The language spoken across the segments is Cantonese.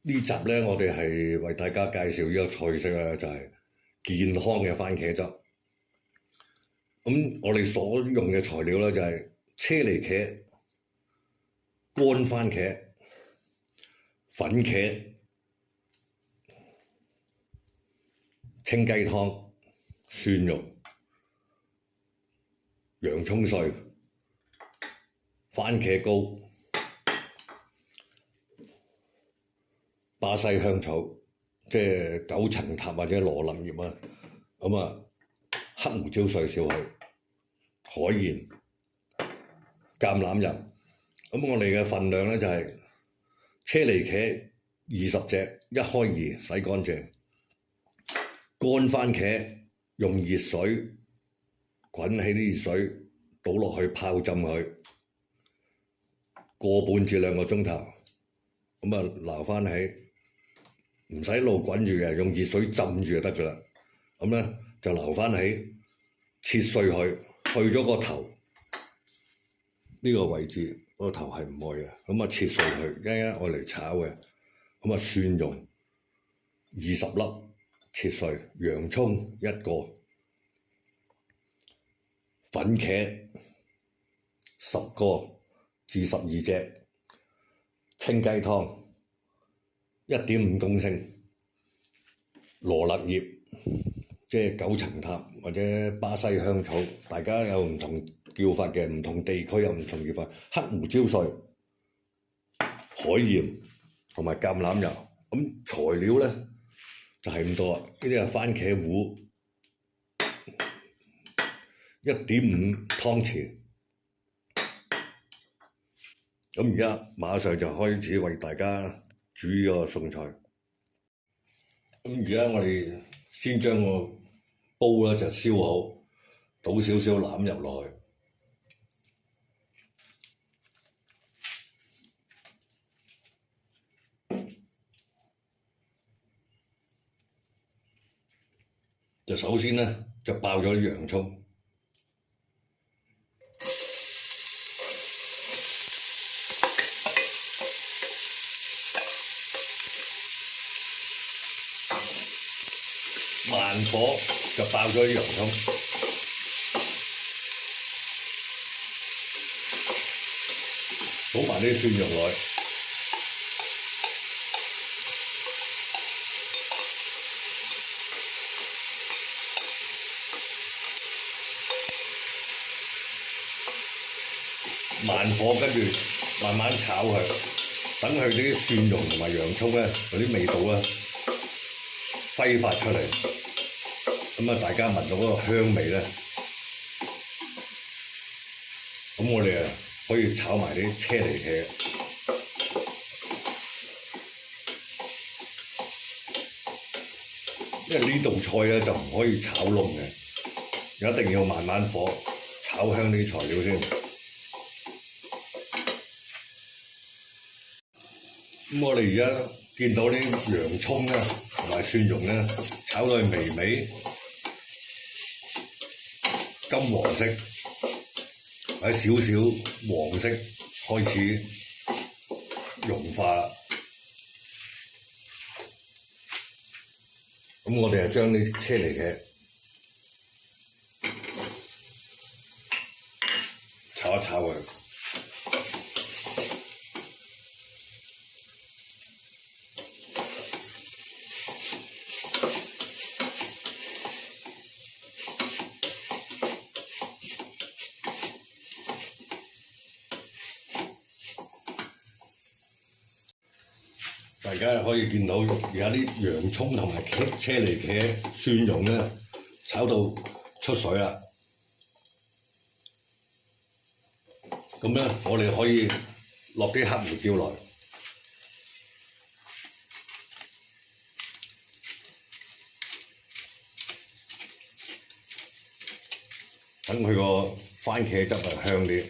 呢集呢，我哋係為大家介紹呢個菜式啊，就係健康嘅番茄汁。咁我哋所用嘅材料呢，就係車厘茄、乾番茄、粉茄、清雞湯、蒜蓉、洋葱碎、番茄膏、巴西香草，即係九層塔或者羅勒葉啊。咁啊，黑胡椒碎少許，海鹽、橄欖油。咁我哋嘅份量呢，就係車厘茄20隻，一開二洗乾淨。乾番茄用熱水滾起啲熱水，倒落去泡浸佢個半至2個鐘頭。咁啊，撈翻起，唔使一路滾住嘅，用熱水浸住就得噶啦。咁咧就撈翻起，切碎佢，去咗個頭呢個位置，個頭係唔愛嘅。咁啊，切碎佢，一愛嚟炒嘅。咁啊，蒜蓉20粒切碎，洋葱1個，粉茄10個至12隻，清雞湯1.5公升，羅勒葉即係九層塔或者巴西香草，大家有唔同叫法嘅，唔同地區有唔同叫法。黑胡椒碎、海鹽同埋橄欖油。咁材料呢就係咁多啦。呢啲係番茄糊1.5湯匙。咁而家馬上就開始為大家煮呢個餸菜。咁而家我哋先將個煲咧就燒好，倒少少欖入落去，就首先咧就爆咗啲洋葱。慢火就爆咗啲洋葱，倒埋啲蒜蓉落去，慢火跟住慢慢炒佢，等佢啲蒜蓉同埋洋葱咧嗰啲味道咧揮發出嚟。咁啊，大家聞到嗰個香味咧，咁我哋啊可以炒埋啲車厘茄。因為呢道菜咧就唔可以炒燶嘅，一定要慢慢火炒香啲材料先。咁我哋而家見到啲洋葱咧同埋蒜蓉咧炒到係微微金黃色，喺少少黃色開始融化。咁我哋就將啲車厘茄炒一炒佢。大家可以見到而家啲洋葱同埋車厘茄、蒜蓉咧炒到出水啦。咁咧，我哋可以落啲黑胡椒落，等佢個番茄汁啊香啲。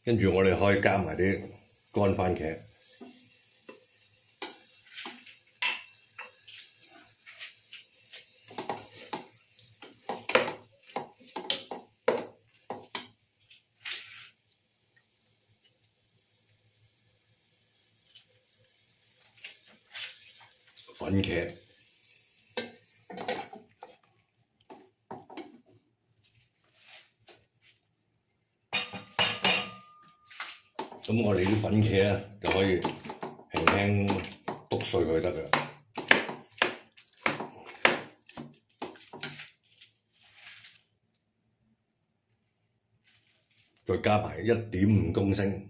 跟住我哋可以加埋啲乾番茄，粉茄，咁我哋啲粉茄咧就可以輕輕篤碎佢得㗎。再加埋1.5公升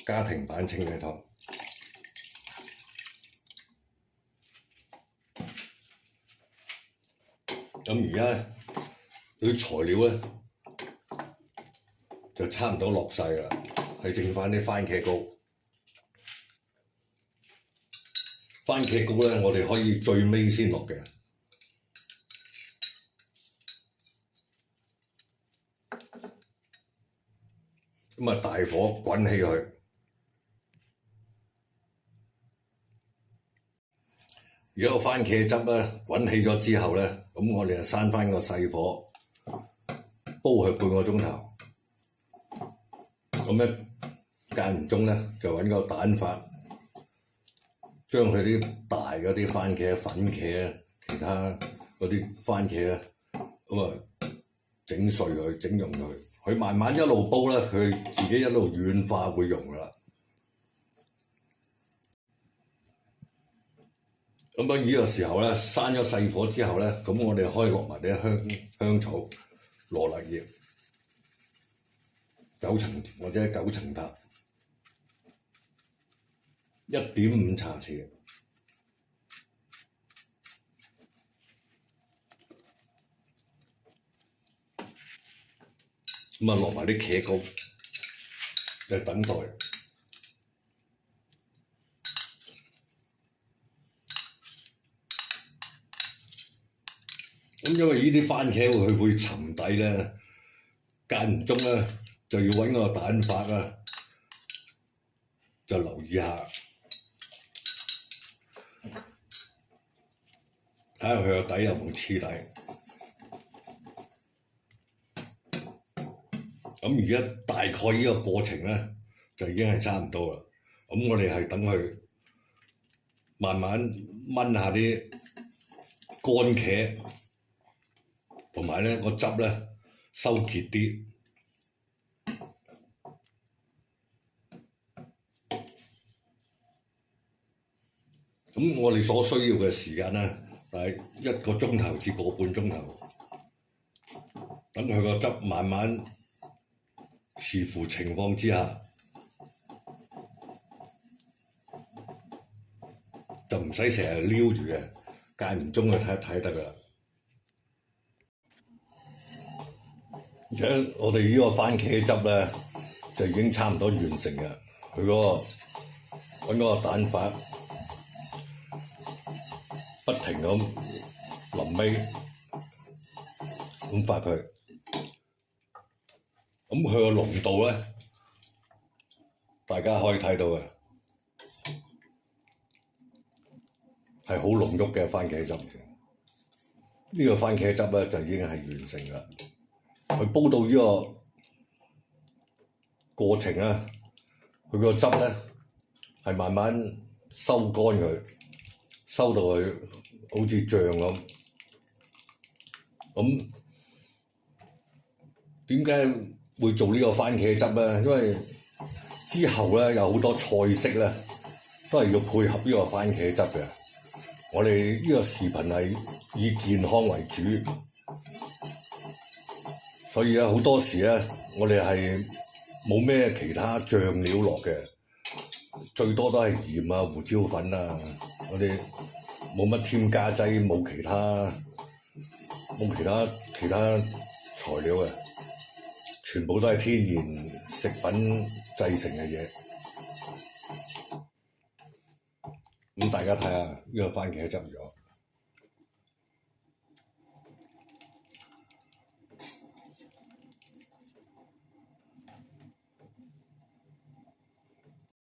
家庭版清雞湯。咁而家啲材料咧就差唔多落晒啦，係剩翻啲番茄膏。番茄膏咧，我哋可以最尾先落嘅。咁啊，大火滾起佢。而家個番茄汁咧滾起咗之後咧，咁我哋就閂翻個細火，煲佢半個鐘頭。咁咧間唔中咧就揾個蛋拂，將佢啲大嗰啲番茄、粉茄、其他嗰啲番茄咧，咁啊整碎佢、整溶佢。佢慢慢一路煲咧，佢自己一路軟化會溶噶啦。咁啊，呢個時候咧，閂咗細火之後咧，咁我哋可以落埋啲香草、羅勒葉、九層或者九層塔，1.5茶匙。咁啊，落埋啲茄膏，就等待。咁因為呢啲番茄佢會沉底咧，間唔中咧就要揾個蛋拂啦，就留意下，睇下佢個底有冇黐底。咁而家大概呢個過程咧就已經係差唔多啦。咁我哋係等佢慢慢炆下啲乾茄，同埋咧個汁咧收結啲。咁我哋所需要嘅時間咧，係1個鐘頭至個半鐘頭，等佢個汁慢慢視乎情況之下，就唔使成日撩住嘅，間唔中去睇一睇得㗎啦。而家我哋呢個番茄汁咧就已經差唔多完成㗎，佢嗰個揾嗰個蛋拂，不停咁臨尾咁拂佢，咁佢個濃度咧，大家可以睇到嘅係好濃郁嘅番茄汁嘅。呢個番茄汁咧就已經係完成啦。佢煲到呢個過程咧，佢個汁咧係慢慢收乾佢，收到佢好似醬咁。咁點解會做呢個番茄汁咧？因為之後咧有好多菜式咧都係要配合呢個番茄汁嘅。我哋呢個視頻係以健康為主，所以咧好多時咧我哋係冇咩其他醬料落嘅，最多都係鹽啊、胡椒粉啊，我哋冇乜添加劑，冇其他材料嘅，全部都係天然食品製成嘅嘢。咁大家睇下呢個番茄汁咗。